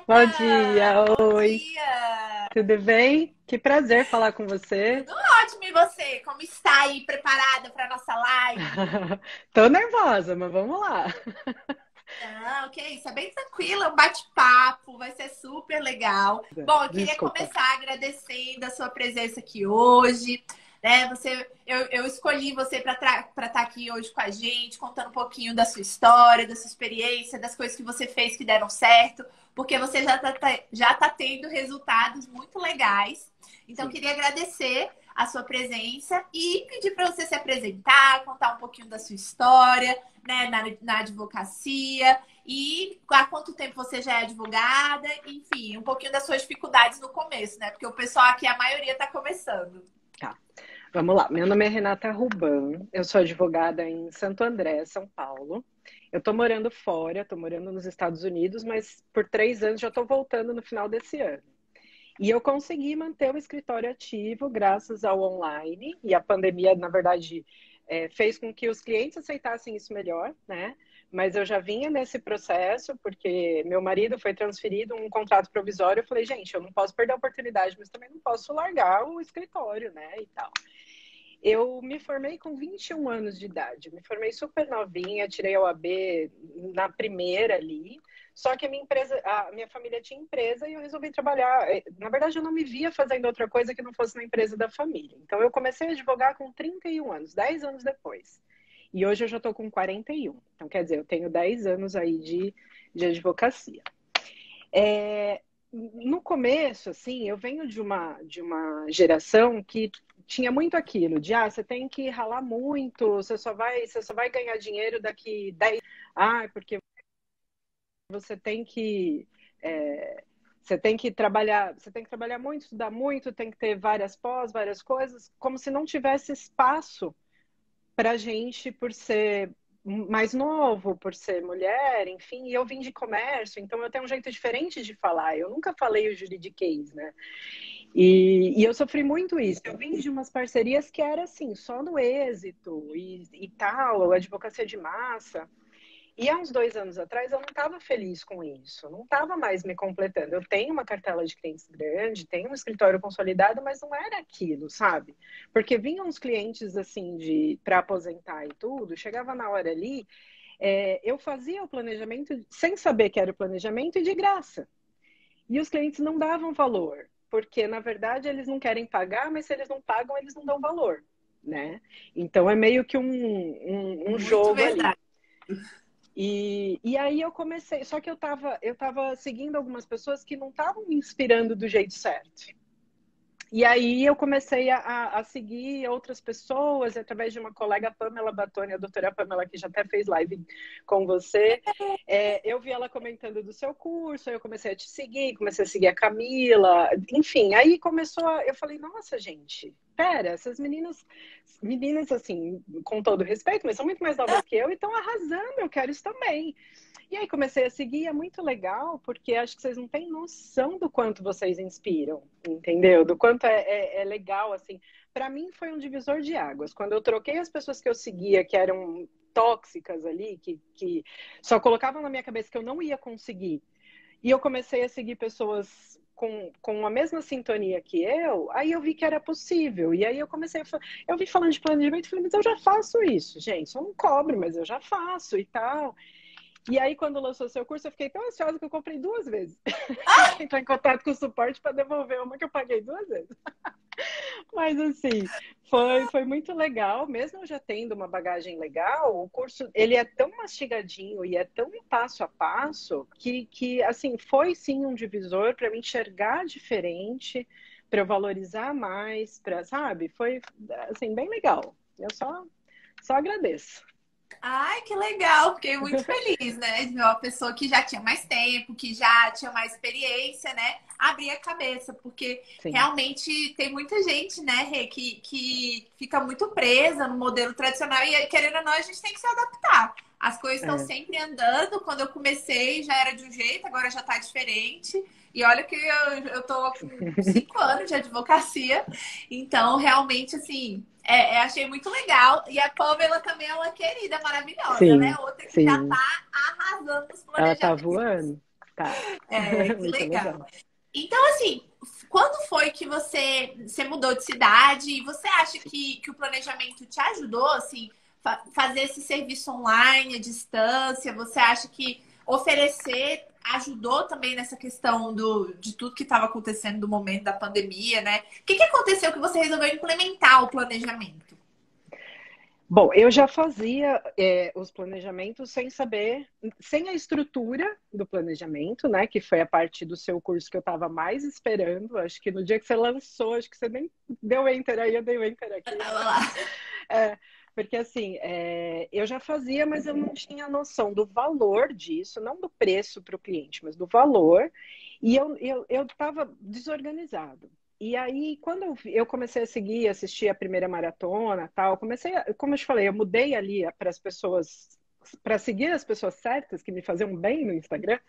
Bom dia, Bom oi, dia! tudo bem? Que prazer falar com você. Tudo ótimo, e você? Como está aí preparada para nossa live? Tô nervosa, mas vamos lá. Não, que isso, é bem tranquilo, é um bate-papo, vai ser super legal. Bom, eu queria Desculpa. começar agradecendo a sua presença aqui hoje, né? Eu escolhi você para estar aqui hoje com a gente, contando um pouquinho da sua história, da sua experiência, das coisas que você fez que deram certo, porque você já tá tendo resultados muito legais. Então, eu Sim. queria agradecer a sua presença e pedir para você se apresentar, contar um pouquinho da sua história, né, na advocacia e há quanto tempo você já é advogada, enfim, um pouquinho das suas dificuldades no começo, né? Porque o pessoal aqui, a maioria está começando. Tá, vamos lá. Meu nome é Renata Ruban, eu sou advogada em Santo André, São Paulo. Eu tô morando fora, tô morando nos Estados Unidos, mas por 3 anos já tô voltando no final desse ano. E eu consegui manter o escritório ativo graças ao online, e a pandemia, na verdade, fez com que os clientes aceitassem isso melhor, né? Mas eu já vinha nesse processo, porque meu marido foi transferido um contrato provisório. Eu falei, gente, eu não posso perder a oportunidade, mas também não posso largar o escritório, né? E tal. Eu me formei com 21 anos de idade, me formei super novinha, tirei a OAB na primeira ali. Só que a minha família tinha empresa e eu resolvi trabalhar. Na verdade, eu não me via fazendo outra coisa que não fosse na empresa da família. Então, eu comecei a advogar com 31 anos, 10 anos depois. E hoje eu já estou com 41. Então, quer dizer, eu tenho 10 anos aí de advocacia. É, no começo, assim, eu venho de uma geração que tinha muito aquilo de, você tem que ralar muito, você só vai ganhar dinheiro daqui 10, porque você tem que é, você tem que trabalhar muito, estudar muito, tem que ter várias pós, várias coisas, como se não tivesse espaço para a gente por ser mais novo, por ser mulher, enfim, e eu vim de comércio, então eu tenho um jeito diferente de falar. Eu nunca falei o juridiquês, né? E eu sofri muito isso. Eu vim de umas parcerias que era assim, só no êxito e tal, advocacia de massa. E há uns 2 anos atrás eu não estava feliz com isso, não estava mais me completando. Eu tenho uma cartela de clientes grande, tenho um escritório consolidado, mas não era aquilo, sabe? Porque vinham uns clientes assim de para aposentar e tudo, chegava na hora ali, eu fazia o planejamento sem saber que era o planejamento e de graça. E os clientes não davam valor, porque na verdade eles não querem pagar, mas se eles não pagam, eles não dão valor, né? Então é meio que um Muito jogo ali. verdade. E aí eu comecei, só que eu tava seguindo algumas pessoas que não estavam me inspirando do jeito certo. E aí eu comecei a seguir outras pessoas, através de uma colega, Pamela Batoni, a doutora Pamela, que já até fez live com você. Eu vi ela comentando do seu curso, aí eu comecei a te seguir, comecei a seguir a Camila, enfim, aí eu falei, nossa, gente, pera, essas meninas, assim, com todo respeito, mas são muito mais novas que eu e estão arrasando, eu quero isso também. E aí comecei a seguir, é muito legal, porque acho que vocês não têm noção do quanto vocês inspiram, entendeu? Do quanto é legal, assim. Para mim foi um divisor de águas. Quando eu troquei as pessoas que eu seguia, que eram tóxicas ali, que só colocavam na minha cabeça que eu não ia conseguir, e eu comecei a seguir pessoas com a mesma sintonia que eu, aí eu vi que era possível. E aí eu vi falando de planejamento e falei, mas eu já faço isso, gente. Eu não cobro, mas eu já faço e tal. E aí, quando lançou seu curso, eu fiquei tão ansiosa que eu comprei 2 vezes. Tive que entrar em contato com o suporte para devolver uma que eu paguei 2 vezes. Mas, assim, foi muito legal. Mesmo eu já tendo uma bagagem legal, o curso, ele é tão mastigadinho e é tão passo a passo que assim, foi sim um divisor para me enxergar diferente, para eu valorizar mais, sabe? Foi, assim, bem legal. Eu só agradeço. Ai, que legal, fiquei muito feliz, né? De ver uma pessoa que já tinha mais tempo, que já tinha mais experiência, né? Abrir a cabeça, porque Sim. realmente tem muita gente, né, Rê, que fica muito presa no modelo tradicional e, querendo ou não, a gente tem que se adaptar. As coisas estão É. sempre andando. Quando eu comecei já era de um jeito, agora já tá diferente. E olha que eu tô com 5 anos de advocacia, então realmente, assim. Achei muito legal. E a Pamela também é uma querida maravilhosa, né? Sim, Outra que já sim. tá arrasando nos Ela tá planejamentos. voando. Tá. É, que Muito legal. legal. Então, assim, quando foi que você mudou de cidade? E você acha que o planejamento te ajudou, assim, fazer esse serviço online, à distância? Você acha que oferecer ajudou também nessa questão de tudo que estava acontecendo no momento da pandemia, né? O que aconteceu que você resolveu implementar o planejamento? Bom, eu já fazia os planejamentos sem saber, sem a estrutura do planejamento, né? Que foi a parte do seu curso que eu estava mais esperando. Acho que no dia que você lançou, acho que você nem deu enter aí, eu dei o enter aqui. Eu tava lá. É, porque assim, eu já fazia, mas eu não tinha noção do valor disso, não do preço para o cliente, mas do valor. E eu estava desorganizado. E aí, quando eu comecei a seguir, assistir a primeira maratona, tal, como eu te falei, eu mudei ali para as pessoas, para seguir as pessoas certas que me faziam bem no Instagram.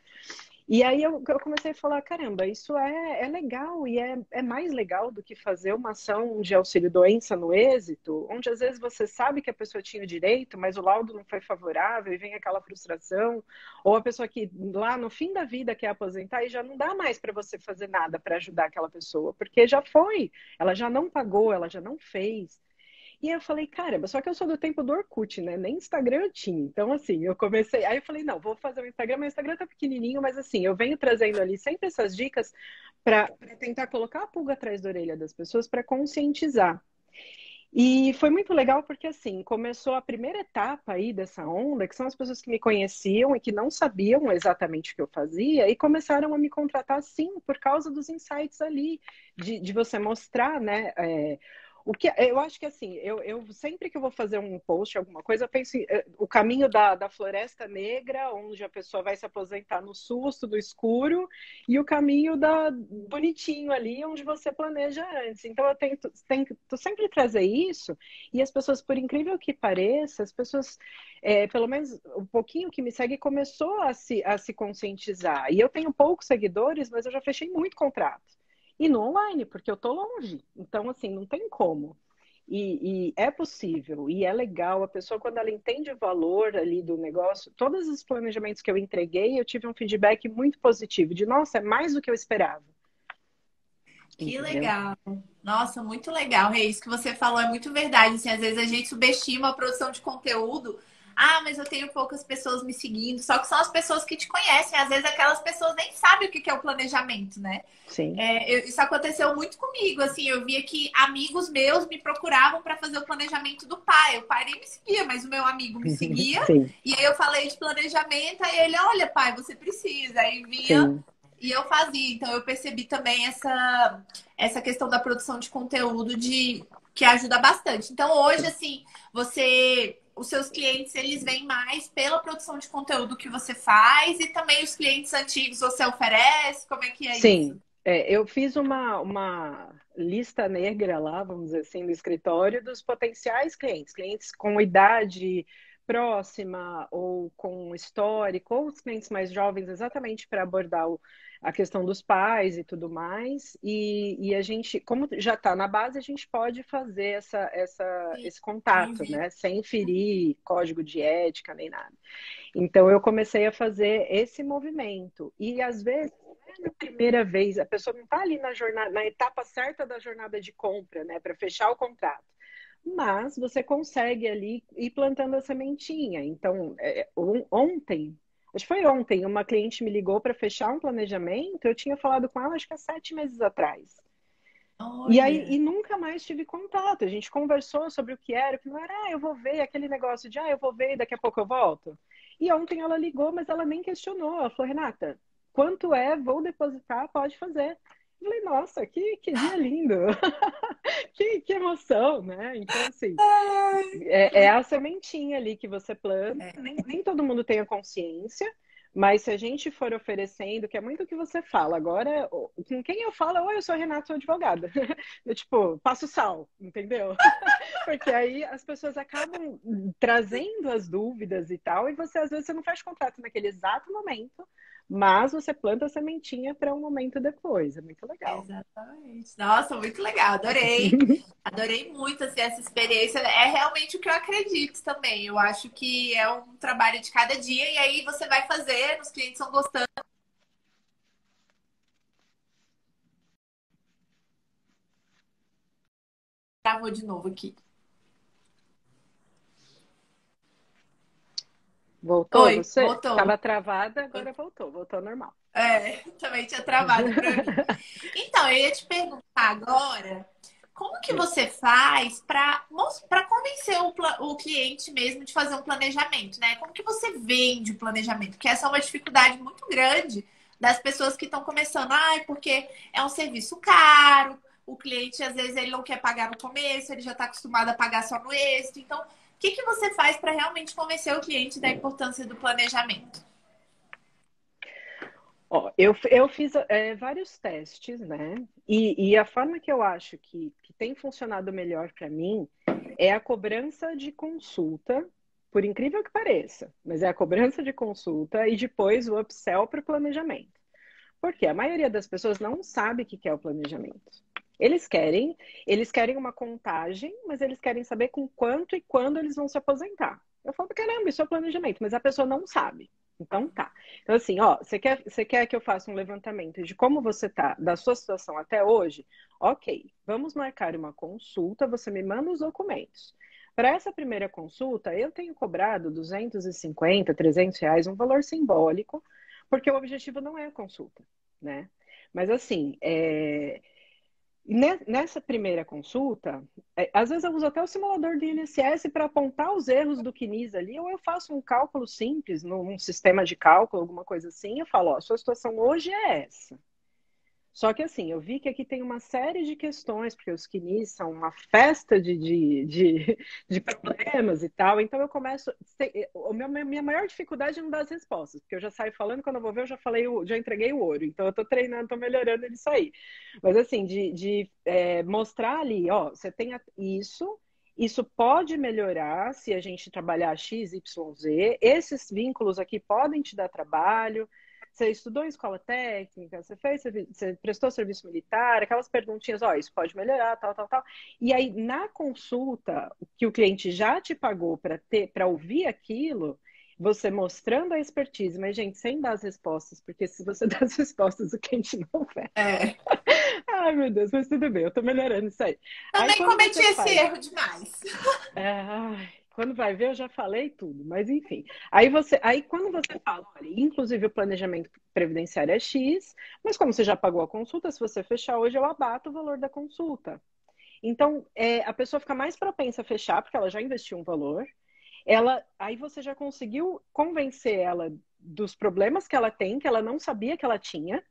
E aí eu comecei a falar, caramba, isso é legal e é mais legal do que fazer uma ação de auxílio-doença no êxito, onde às vezes você sabe que a pessoa tinha o direito, mas o laudo não foi favorável e vem aquela frustração, ou a pessoa que lá no fim da vida quer aposentar e já não dá mais para você fazer nada para ajudar aquela pessoa, porque já foi, ela já não pagou, ela já não fez. E aí eu falei, caramba, só que eu sou do tempo do Orkut, né? Nem Instagram eu tinha. Então, assim, eu comecei. Aí eu falei, não, vou fazer o Instagram, mas o Instagram tá pequenininho, mas assim, eu venho trazendo ali sempre essas dicas para tentar colocar a pulga atrás da orelha das pessoas para conscientizar. E foi muito legal porque, assim, começou a primeira etapa aí dessa onda, que são as pessoas que me conheciam e que não sabiam exatamente o que eu fazia, e começaram a me contratar, sim, por causa dos insights ali, de você mostrar, né? O que eu acho que assim, eu sempre que eu vou fazer um post, alguma coisa, eu penso o caminho da Floresta Negra, onde a pessoa vai se aposentar no susto, no escuro, e o caminho da bonitinho ali, onde você planeja antes. Então eu tento sempre trazer isso, e as pessoas, por incrível que pareça, as pessoas, pelo menos um pouquinho que me segue, começou a se conscientizar. E eu tenho poucos seguidores, mas eu já fechei muito contrato. E no online, porque eu tô longe. Então, assim, não tem como. E é possível, e é legal. A pessoa, quando ela entende o valor ali do negócio, todos os planejamentos que eu entreguei, eu tive um feedback muito positivo, de nossa, é mais do que eu esperava. Que Entendeu? legal. Nossa, muito legal. É isso que você falou, é muito verdade. Assim, às vezes a gente subestima a produção de conteúdo. Ah, mas eu tenho poucas pessoas me seguindo. Só que são as pessoas que te conhecem. Às vezes aquelas pessoas nem sabem o que é o planejamento, né? Sim. Isso aconteceu muito comigo. Assim, eu via que amigos meus me procuravam para fazer o planejamento do pai. O pai nem me seguia, mas o meu amigo me seguia. Sim, E aí eu falei de planejamento. Aí ele, olha, pai, você precisa. Aí vinha sim. e eu fazia. Então eu percebi também essa questão da produção de conteúdo que ajuda bastante. Então hoje, assim, os seus clientes, eles vêm mais pela produção de conteúdo que você faz e também os clientes antigos você oferece? Como é que é isso? Sim. Eu fiz uma lista negra lá, vamos dizer assim, no escritório dos potenciais clientes, clientes com idade próxima ou com histórico, ou os clientes mais jovens, exatamente para abordar a questão dos pais e tudo mais. E a gente, como já está na base, a gente pode fazer esse contato, Entendi. né? Sem ferir código de ética nem nada. Então eu comecei a fazer esse movimento. E às vezes, não é na primeira vez, a pessoa não está ali na jornada, na etapa certa da jornada de compra, né, para fechar o contrato. Mas você consegue ali ir plantando a sementinha. Então, ontem, acho que foi ontem, uma cliente me ligou para fechar um planejamento. Eu tinha falado com ela, acho que há 7 meses atrás. E aí, Olha. e nunca mais tive contato. A gente conversou sobre o que era, o que não era. Eu vou ver aquele negócio de, eu vou ver e daqui a pouco eu volto. E ontem ela ligou, mas ela nem questionou. Ela falou, Renata, quanto é? Vou depositar, pode fazer. Eu falei, nossa, que dia lindo! Que emoção, né? Então, assim, Ai, é a sementinha ali que você planta. é, Nem todo mundo tem a consciência, mas se a gente for oferecendo, que é muito o que você fala. Agora, com quem eu falo, oi, eu sou a Renata, sou advogada. Eu, tipo, passo sal, entendeu? Porque aí as pessoas acabam trazendo as dúvidas e tal, e você às vezes você não faz contrato naquele exato momento, mas você planta a sementinha para um momento depois. É muito legal. exatamente. Nossa, muito legal. Adorei. Adorei muito assim, essa experiência. É realmente o que eu acredito também. Eu acho que é um trabalho de cada dia e aí você vai fazer, os clientes vão gostando. travou de novo aqui. Voltou Oi, você? voltou. Estava travada, agora voltou. Voltou normal. Também tinha travado para mim. Então, eu ia te perguntar agora, como que você faz para convencer o cliente mesmo de fazer um planejamento, né? Como que você vende o planejamento? Porque essa é uma dificuldade muito grande das pessoas que estão começando. Porque é um serviço caro, o cliente às vezes ele não quer pagar no começo, ele já está acostumado a pagar só no êxito. Então, o que que você faz para realmente convencer o cliente da importância do planejamento? Ó, eu fiz vários testes, né? E a forma que eu acho que tem funcionado melhor para mim é a cobrança de consulta, por incrível que pareça, mas é a cobrança de consulta e depois o upsell para o planejamento. Porque a maioria das pessoas não sabe o que é o planejamento. Eles querem, eles querem uma contagem, mas eles querem saber com quanto e quando eles vão se aposentar. Eu falo, caramba, isso é o planejamento, mas a pessoa não sabe. Então tá. Então, assim, ó, você quer que eu faça um levantamento de como você tá, da sua situação até hoje? Ok, vamos marcar uma consulta, você me manda os documentos. Para essa primeira consulta, eu tenho cobrado 250, R$ 300, um valor simbólico, porque o objetivo não é a consulta, né? Mas assim, nessa primeira consulta, às vezes eu uso até o simulador do INSS para apontar os erros do CNIS ali, ou eu faço um cálculo simples num sistema de cálculo, alguma coisa assim, eu falo, ó, a sua situação hoje é essa. Só que assim, eu vi que aqui tem uma série de questões, porque os quinis são uma festa de problemas e tal, então eu começo. Minha maior dificuldade é não dar as respostas, porque eu já saio falando, quando eu vou ver, eu já falei, já entreguei o ouro, então eu tô treinando, tô melhorando nisso aí. Mas assim, mostrar ali, ó, você tem isso pode melhorar se a gente trabalhar X, Y, Z, esses vínculos aqui podem te dar trabalho. Você estudou em escola técnica, você prestou serviço militar, aquelas perguntinhas, ó, isso pode melhorar, tal, tal, tal. E aí, na consulta que o cliente já te pagou para ouvir aquilo, você mostrando a expertise, mas, gente, sem dar as respostas, porque se você dá as respostas, o cliente não vai. É. Ai, meu Deus, mas tudo bem, eu tô melhorando isso aí. Aí, Também quando cometi você esse faz. erro demais. Ai, quando vai ver, eu já falei tudo, mas enfim. Aí quando você fala, olha, inclusive o planejamento previdenciário é X, mas como você já pagou a consulta, se você fechar hoje, eu abato o valor da consulta. Então, a pessoa fica mais propensa a fechar, porque ela já investiu um valor. Aí você já conseguiu convencer ela dos problemas que ela tem, que ela não sabia que ela tinha.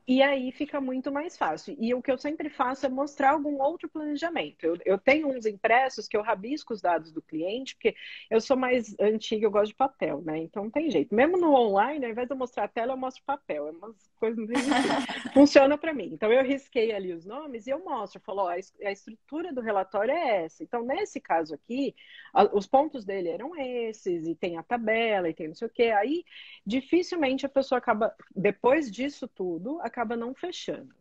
E aí fica muito mais fácil. E o que eu sempre faço é mostrar algum outro planejamento. Eu tenho uns impressos que eu rabisco os dados do cliente, porque eu sou mais antiga, eu gosto de papel, né? Então não tem jeito. Mesmo no online, ao invés de eu mostrar a tela, eu mostro papel. É umas coisas, mas enfim, funciona para mim. Então eu risquei ali os nomes e eu mostro. Eu falo, ó, a estrutura do relatório é essa. Então, nesse caso aqui, os pontos dele eram esses, e tem a tabela, e tem não sei o quê. Aí, dificilmente a pessoa acaba, depois disso tudo, acaba não fechando.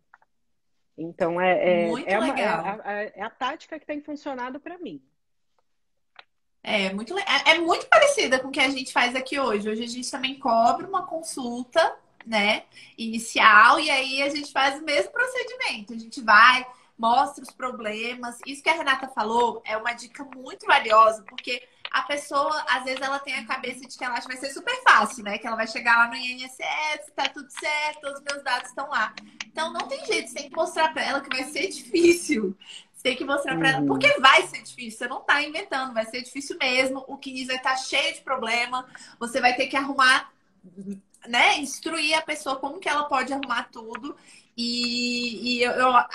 Então, Muito legal. é a tática que tem funcionado para mim. É muito parecida com o que a gente faz aqui hoje. Hoje a gente também cobra uma consulta, né, inicial, e aí a gente faz o mesmo procedimento. A gente vai, mostra os problemas. Isso que a Renata falou é uma dica muito valiosa, porque a pessoa, às vezes, ela tem a cabeça de que ela acha que vai ser super fácil, né? Que ela vai chegar lá no INSS, tá tudo certo, todos os meus dados estão lá. Então não tem jeito, você tem que mostrar para ela que vai ser difícil. Você tem que mostrar para ela, Uhum. porque vai ser difícil, você não tá inventando, vai ser difícil mesmo. O CNIS vai estar cheio de problema, você vai ter que arrumar, né? Instruir a pessoa como que ela pode arrumar tudo.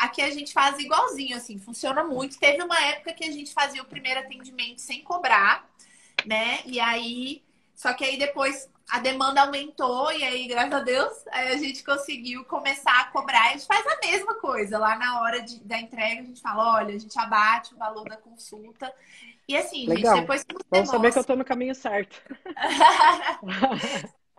Aqui a gente faz igualzinho, assim, funciona muito. Teve uma época que a gente fazia o primeiro atendimento sem cobrar, né? E aí, só que aí depois a demanda aumentou e aí, graças a Deus, aí a gente conseguiu começar a cobrar. A gente faz a mesma coisa. Lá na hora da entrega, a gente fala, olha, a gente abate o valor da consulta. E assim, gente, Legal. depois que você Vamos saber que eu mostra. estou no caminho certo.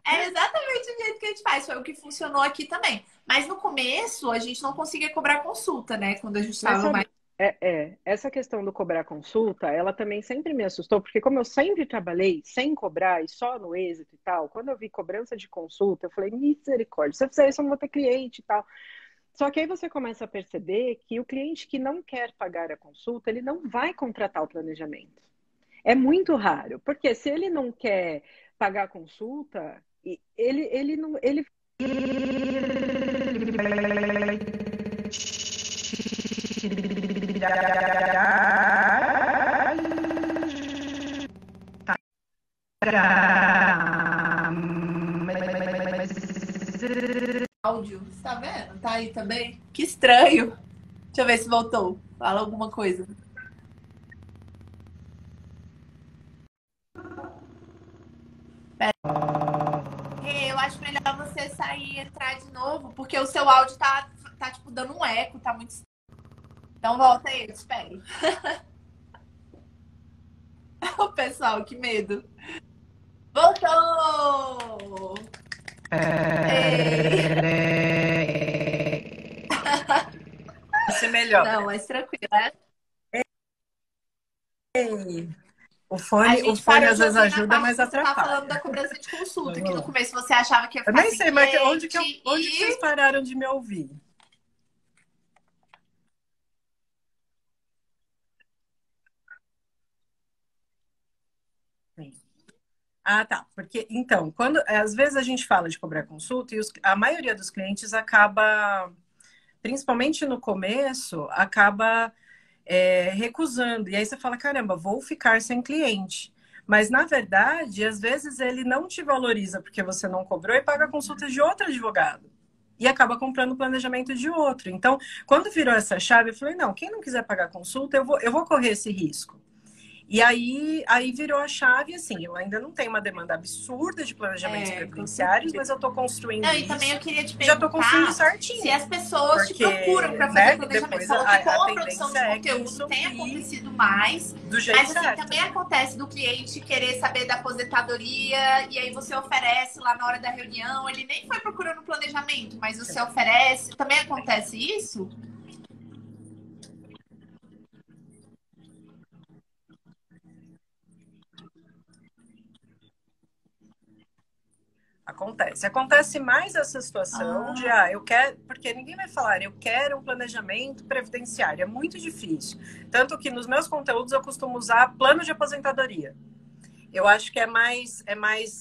É exatamente o jeito que a gente faz, foi o que funcionou aqui também. Mas no começo a gente não conseguia cobrar consulta, né? Quando a gente Mas estava mais. sabe, essa questão do cobrar consulta, ela também sempre me assustou, porque como eu sempre trabalhei sem cobrar e só no êxito e tal, quando eu vi cobrança de consulta, eu falei, misericórdia, se eu fizer isso eu não vou ter cliente e tal. Só que aí você começa a perceber que o cliente que não quer pagar a consulta, ele não vai contratar o planejamento. É muito raro, porque se ele não quer pagar a consulta, ele não, ele Áudio, você tá vendo? Tá aí também? Que estranho. Deixa eu ver se voltou. Fala alguma coisa. Eu acho melhor você sair e entrar de novo, porque o seu áudio tá tipo dando um eco, tá muito. Então volta aí, eu te espero. O pessoal, que medo. Voltou! Vai ser melhor. Não, mas tranquilo, né? O A fone gente às parou, vezes Josi, na ajuda, parte mas que você tá atrapalha. falando da cobrança de consulta, que Vamos no lá. começo você achava que ia Eu ficar nem sem sei, mas onde cliente que vocês pararam de me ouvir? Sim. Ah, tá. Porque, então, quando às vezes a gente fala de cobrar consulta e a maioria dos clientes acaba, principalmente no começo, acaba recusando. E aí você fala, caramba, vou ficar sem cliente. Mas, na verdade, às vezes ele não te valoriza porque você não cobrou e paga a consulta de outro advogado. E acaba comprando o planejamento de outro. Então, quando virou essa chave, eu falei, não, quem não quiser pagar a consulta, eu vou correr esse risco. E aí virou a chave, assim, eu ainda não tenho uma demanda absurda de planejamentos com previdenciários, certeza. mas eu estou construindo Não, e também eu isso queria te e já estou construindo perguntar se certinho. as pessoas te Porque, procuram para fazer né, planejamento. Você depois falou que com a a produção tendência de é que conteúdo isso tem vire acontecido mais, do jeito mas assim, certo. também acontece do cliente querer saber da aposentadoria e aí você oferece lá na hora da reunião, ele nem foi procurando planejamento, mas você oferece. Também acontece isso? Acontece. Acontece mais essa situação de, Ah, eu quero, porque ninguém vai falar, eu quero um planejamento previdenciário. É muito difícil. Tanto que nos meus conteúdos eu costumo usar plano de aposentadoria. Eu acho que é mais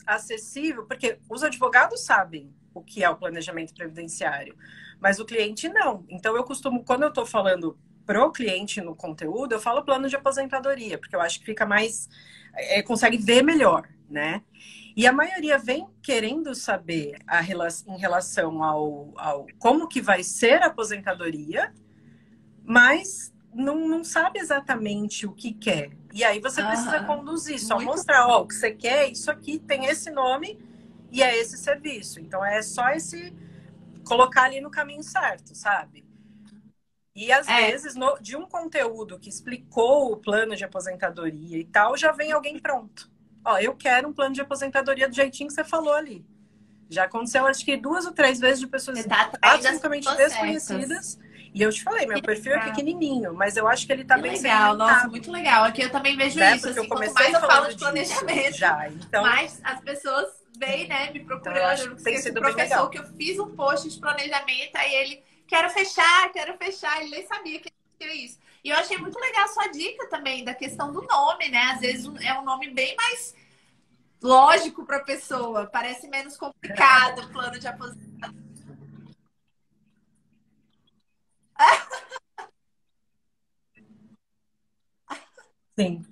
acessível, porque os advogados sabem o que é o planejamento previdenciário, mas o cliente não. Então eu costumo, quando eu estou falando pro cliente no conteúdo, eu falo plano de aposentadoria, porque eu acho que fica mais, consegue ver melhor, né? E a maioria vem querendo saber em relação ao como que vai ser a aposentadoria, mas não sabe exatamente o que quer. E aí você precisa conduzir, só muito. mostrar, o que você quer, isso aqui tem esse nome e é esse serviço. Então é só colocar ali no caminho certo, sabe? E às vezes, de um conteúdo que explicou o plano de aposentadoria e tal, já vem alguém pronto. Eu quero um plano de aposentadoria do jeitinho que você falou ali. Já aconteceu, acho que 2 ou 3 vezes de pessoas Você tá atrás das absolutamente pessoas desconhecidas. certas. E eu te falei, meu Que perfil é legal. pequenininho, mas eu acho que ele tá Que bem legal, nossa, segmentado, muito legal. Aqui eu também vejo né? isso, Porque eu assim, quanto comecei mais eu falo falando de disso planejamento, já. Então, mais as pessoas vêm, né, me então eu procurando. acho Eu não que tem esqueço o sido bem professor legal. que eu fiz um post de planejamento, aí ele, quero fechar, ele nem sabia que era isso. E eu achei muito legal a sua dica também, da questão do nome, né? Às vezes é um nome bem mais lógico para a pessoa, parece menos complicado o plano de aposentadoria. Sim.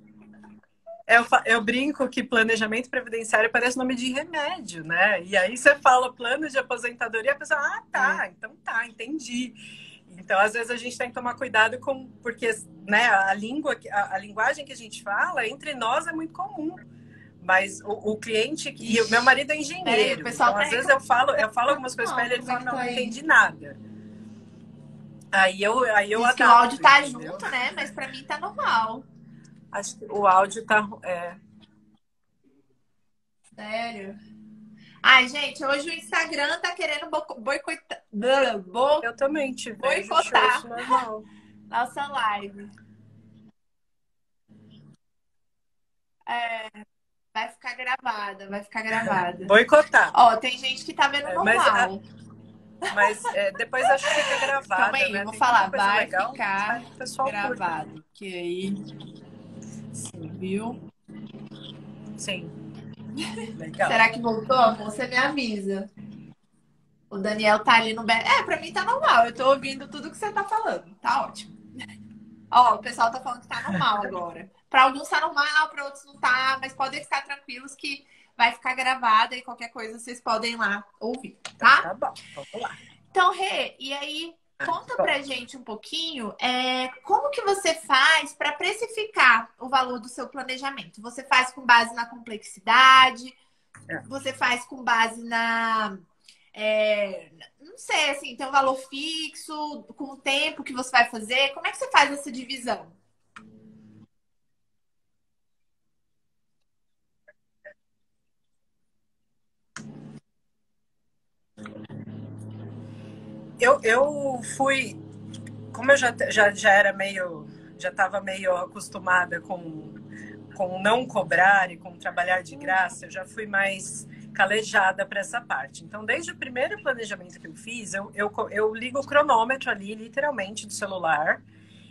Eu brinco que planejamento previdenciário parece nome de remédio, né? E aí você fala plano de aposentadoria, a pessoa, tá, então tá, entendi. Então, às vezes, a gente tem que tomar cuidado porque, né, a linguagem que a gente fala, entre nós, é muito comum. Mas o cliente, e o meu marido é Peraí, o engenheiro, pessoal então tá às vezes eu falo algumas coisas para reclamando. ele, ele Como é fala, que não, tá não aí? entendi nada. Aí eu Diz que o áudio adapto, tá entendeu? junto, né? Mas para mim tá normal. Acho que o áudio tá. Sério. Ai, gente, hoje o Instagram tá querendo boicotar, Eu também te vejo, te boicotar ouço normal. nossa live. Vai ficar gravada, vai ficar gravada. Boicotar. Ó, tem gente que tá vendo Mas normal. Mas depois acho que fica gravada, Calma aí, né? eu vou Tem falar. tanta coisa Vai legal, ficar o pessoal curte. gravado. Que aí, viu? Sim, legal. Será que voltou, amor? Você me avisa. O Daniel tá ali no... pra mim tá normal. Eu tô ouvindo tudo que você tá falando. Tá ótimo. Ó, o pessoal tá falando que tá normal agora. Pra alguns tá normal, pra outros não tá. Mas podem ficar tranquilos que vai ficar gravada e qualquer coisa vocês podem ir lá ouvir, tá? Tá bom, vamos lá. Então, Rê, e aí, conta pra gente um pouquinho como que você faz para precificar o valor do seu planejamento? Você faz com base na complexidade? Você faz com base não sei, assim, tem um valor fixo, com o tempo que você vai fazer? Como é que você faz essa divisão? Eu fui, como eu já era meio, já estava meio acostumada com não cobrar e com trabalhar de graça, eu já fui mais calejada para essa parte. Então, desde o primeiro planejamento que eu fiz, eu ligo o cronômetro ali, literalmente, do celular,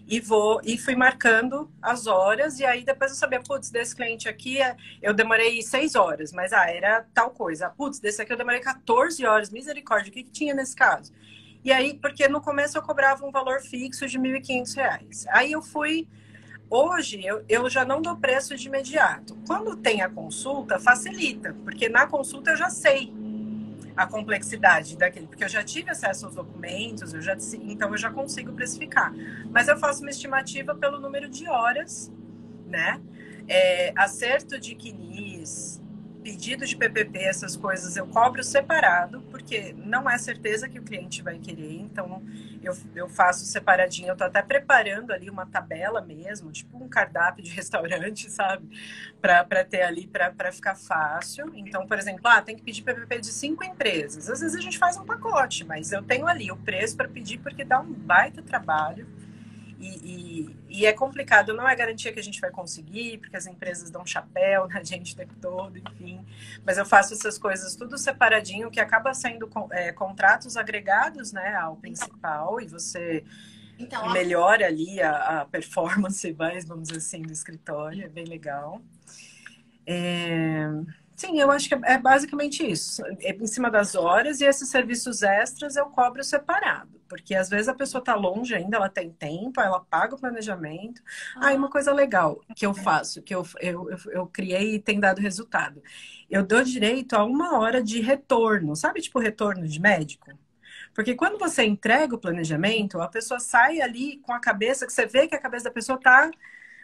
e fui marcando as horas, e aí depois eu sabia, putz, desse cliente aqui eu demorei 6 horas, mas era tal coisa. Putz, desse aqui eu demorei 14 horas, misericórdia, o que tinha nesse caso? E aí, porque no começo eu cobrava um valor fixo de R$ 1.500. Aí eu fui. Hoje eu já não dou preço de imediato. Quando tem a consulta, facilita, porque na consulta eu já sei a complexidade daquele, porque eu já tive acesso aos documentos, então eu já consigo precificar. Mas eu faço uma estimativa pelo número de horas, né? Acerto de CNIS, pedido de PPP, essas coisas eu cobro separado, porque não é certeza que o cliente vai querer, então eu faço separadinho. Eu tô até preparando ali uma tabela mesmo, tipo um cardápio de restaurante, sabe? Para ter ali, para ficar fácil. Então, por exemplo, tem que pedir PPP de 5 empresas. Às vezes a gente faz um pacote, mas eu tenho ali o preço para pedir, porque dá um baita trabalho. E é complicado, não é garantia que a gente vai conseguir, porque as empresas dão chapéu na gente o tempo todo, enfim. Mas eu faço essas coisas tudo separadinho, que acaba sendo contratos agregados, né, ao principal, e você melhora ali a performance, vamos dizer assim, do escritório, é bem legal. Sim, eu acho que é basicamente isso. Em cima das horas, e esses serviços extras eu cobro separado. Porque às vezes a pessoa está longe ainda, ela tem tempo, ela paga o planejamento. E uma coisa legal que eu faço, que eu criei e tem dado resultado. Eu dou direito a 1 hora de retorno. Sabe, tipo retorno de médico? Porque quando você entrega o planejamento, a pessoa sai ali com a cabeça, que você vê que a cabeça da pessoa está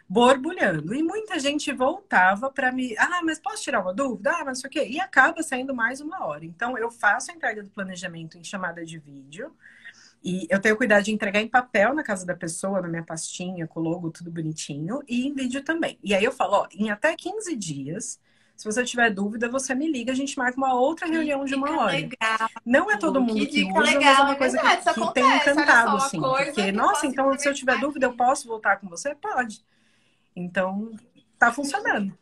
borbulhando. E muita gente voltava para me... mas posso tirar uma dúvida? Mas não sei o quê. E acaba saindo mais 1 hora. Então, eu faço a entrega do planejamento em chamada de vídeo. E eu tenho cuidado de entregar em papel na casa da pessoa, na minha pastinha, com o logo, tudo bonitinho. E em vídeo também. E aí eu falo, em até 15 dias, se você tiver dúvida, você me liga, a gente marca uma outra reunião de 1 hora. Legal. Não é todo mundo que usa, legal, mas é uma coisa verdade, que tem encantado, olha só, assim. coisa Porque, que nossa, então se eu tiver dúvida, eu posso voltar com você? Pode. Então, tá funcionando.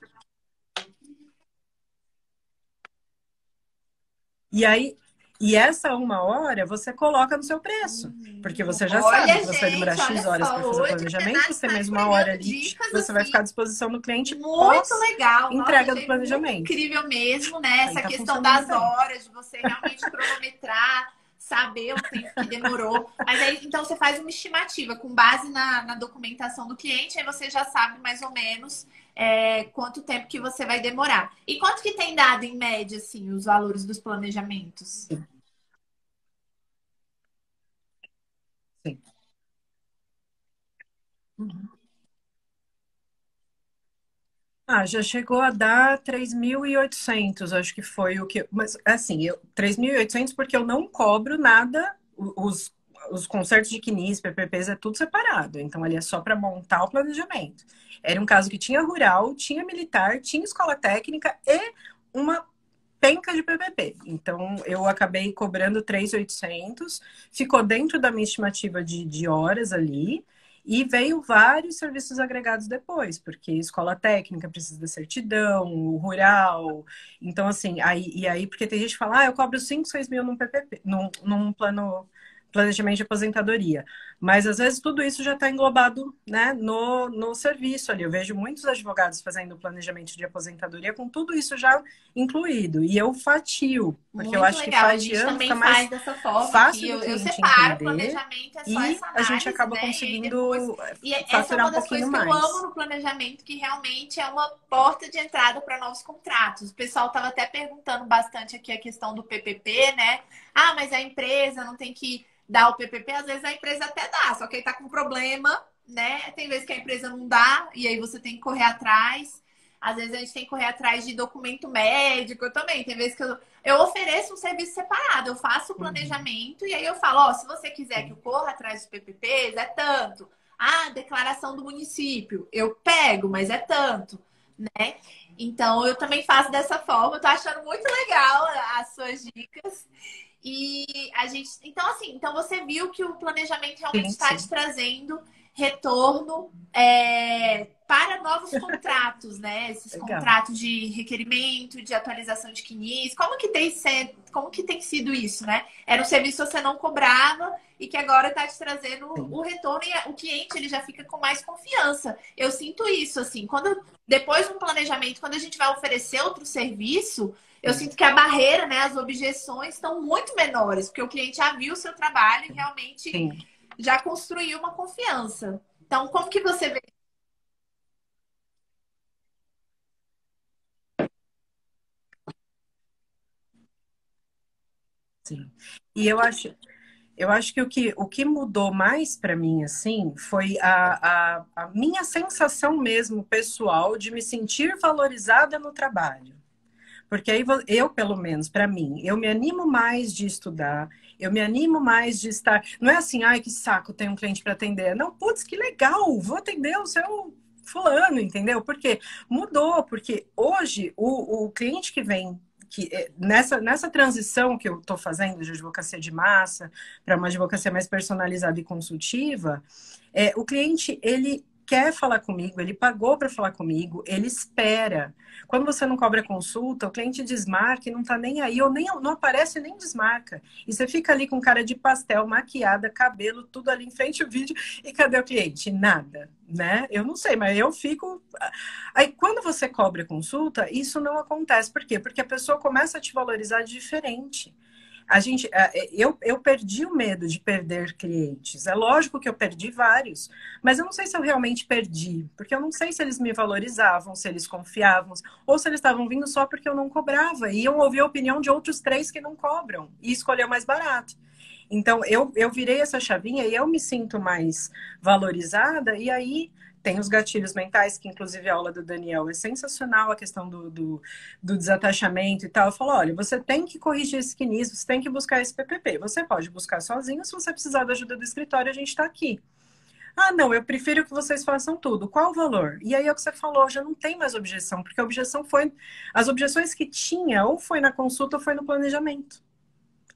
E essa 1 hora você coloca no seu preço. Porque você já sabe que você vai demorar X horas para fazer o planejamento, você tem mais 1 hora ali que você vai ficar à disposição do cliente muito legal. Entrega do planejamento. Muito incrível mesmo, né? Essa tá questão das bem. horas, de você realmente cronometrar, saber o tempo que demorou. Mas aí, então, você faz uma estimativa com base na documentação do cliente, aí você já sabe mais ou menos quanto tempo que você vai demorar. E quanto que tem dado, em média, assim, os valores dos planejamentos? Sim. Uhum. Já chegou a dar 3.800, acho que foi o que... Mas, assim, 3.800 porque eu não cobro nada, os concertos de CNIS, PPPs, é tudo separado. Então, ali é só para montar o planejamento. Era um caso que tinha rural, tinha militar, tinha escola técnica e uma penca de PPP. Então, eu acabei cobrando 3.800, ficou dentro da minha estimativa de horas ali. E veio vários serviços agregados depois, porque escola técnica precisa da certidão, o rural. Então, assim, aí, porque tem gente que fala, eu cobro 5, 6 mil num PPP, num plano, planejamento de aposentadoria. Mas às vezes tudo isso já está englobado, né, no serviço ali. Eu vejo muitos advogados fazendo planejamento de aposentadoria com tudo isso já incluído. E eu fatio, porque eu Muito acho que legal. A gente fatiando também fica mais faz dessa forma aqui. fácil do Eu cliente separo o entender planejamento, é só e essa a gente análise, acaba né? E aí depois. conseguindo E essa é faturar uma um das pouquinho coisas que eu amo mais. no planejamento, que realmente é uma porta de entrada para novos contratos. O pessoal estava até perguntando bastante aqui a questão do PPP, né? Ah, mas a empresa não tem que dar o PPP? Às vezes a empresa até dá, só que aí tá com problema, né? Tem vezes que a empresa não dá e aí você tem que correr atrás. Às vezes a gente tem que correr atrás de documento médico. Eu também. Tem vezes que eu ofereço um serviço separado. Eu faço o Uhum. planejamento e aí eu falo, ó, se você quiser que eu corra atrás dos PPPs, é tanto. Ah, declaração do município. Eu pego, mas é tanto, né? Então eu também faço dessa forma. Eu tô achando muito legal as suas dicas. E a gente, então assim, então você viu que o planejamento realmente Sim, está te sim. trazendo retorno para novos contratos, né? Esses Legal. contratos de requerimento, de atualização de CNIS. Como que tem sido isso, né? Era um serviço que você não cobrava e que agora está te trazendo Sim. o retorno e o cliente ele já fica com mais confiança. Eu sinto isso, assim, quando depois do planejamento, quando a gente vai oferecer outro serviço, eu Sim. sinto que a barreira, né, as objeções estão muito menores, porque o cliente já viu o seu trabalho e realmente Sim. já construiu uma confiança. Então, como que você vê? Sim. E eu acho que o que mudou mais para mim, assim, foi a minha sensação mesmo pessoal de me sentir valorizada no trabalho. Porque aí eu, pelo menos, para mim, eu me animo mais de estudar, eu me animo mais de estar. Não é assim, ai, que saco, tem um cliente para atender. Não, putz, que legal, vou atender o seu fulano, entendeu? Porque mudou, porque hoje o cliente que vem. Nessa transição que eu estou fazendo de advocacia de massa para uma advocacia mais personalizada e consultiva, o cliente ele quer falar comigo, ele pagou para falar comigo, ele espera. Quando você não cobra consulta, o cliente desmarca e não tá nem aí, ou nem não aparece nem desmarca. E você fica ali com cara de pastel, maquiada, cabelo, tudo ali em frente ao vídeo, e cadê o cliente? Nada, né? Eu não sei, mas eu fico. Aí quando você cobra consulta, isso não acontece. Por quê? Porque a pessoa começa a te valorizar diferente. Eu perdi o medo de perder clientes. É lógico que eu perdi vários, mas eu não sei se eu realmente perdi, porque eu não sei se eles me valorizavam, se eles confiavam, ou se eles estavam vindo só porque eu não cobrava. E iam ouvir a opinião de outros 3 que não cobram e escolher o mais barato. Então, eu virei essa chavinha e eu me sinto mais valorizada, e aí tem os gatilhos mentais, que inclusive a aula do Daniel é sensacional, a questão do desatachamento e tal. Eu falo, olha, você tem que corrigir esse CNIS, você tem que buscar esse PPP. Você pode buscar sozinho, se você precisar da ajuda do escritório, a gente está aqui. Ah, não, eu prefiro que vocês façam tudo. Qual o valor? E aí é o que você falou, já não tem mais objeção, porque a objeção foi. As objeções que tinha, ou foi na consulta ou foi no planejamento.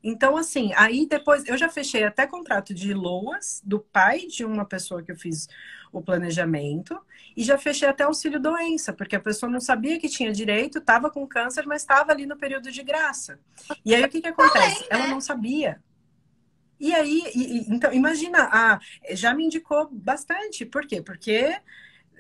Então, assim, aí depois eu já fechei até contrato de LOAS do pai de uma pessoa que eu fiz o planejamento, e já fechei até auxílio doença, porque a pessoa não sabia que tinha direito, estava com câncer, mas estava ali no período de graça. E aí o que que acontece? Além, Ela né? não sabia. E aí, então, imagina, já me indicou bastante. Por quê? Porque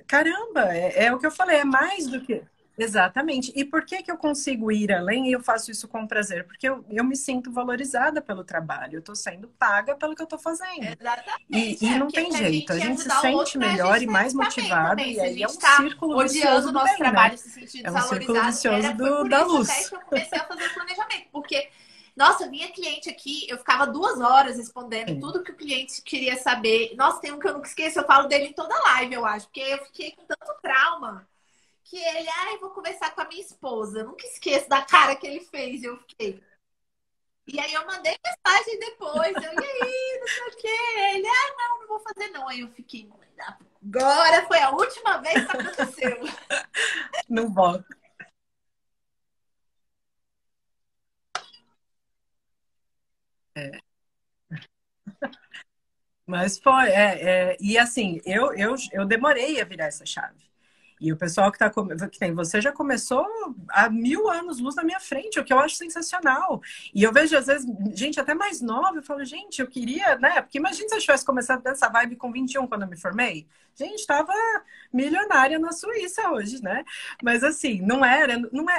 caramba, é o que eu falei, é mais do que. Exatamente. E por que que eu consigo ir além e eu faço isso com prazer? Porque eu me sinto valorizada pelo trabalho, eu estou sendo paga pelo que eu estou fazendo. E, Exatamente. e É não porque tem se a jeito, a gente gente se ajudar o outro, sente né, a melhor gente e tá, mais tá bem motivado, também. e Se a aí é gente um tá círculo odiando vicioso o do nosso bem, né? trabalho, se sentindo É um círculo desvalorizado, vicioso foi por da isso até luz. que eu comecei a fazer o planejamento. Porque, nossa, vinha cliente aqui, eu ficava 2 horas respondendo Sim. tudo que o cliente queria saber. Nossa, tem um que eu nunca esqueço, eu falo dele em toda live, eu acho, porque eu fiquei com tanto trauma que ele, ai, vou conversar com a minha esposa. Eu nunca esqueço da cara que ele fez, eu fiquei. E aí eu mandei mensagem depois, e aí, não sei o quê. Ele, não vou fazer não. Aí eu fiquei, agora foi a última vez que aconteceu. Não volta. É, Mas foi, e assim, eu demorei a virar essa chave. E o pessoal que tem você já começou há 1000 anos-luz na minha frente, o que eu acho sensacional. E eu vejo, às vezes, gente até mais nova, eu falo, gente, eu queria, né? Porque imagina se eu tivesse começado dessa vibe com 21 quando eu me formei. Gente, estava milionária na Suíça hoje, né? Mas assim,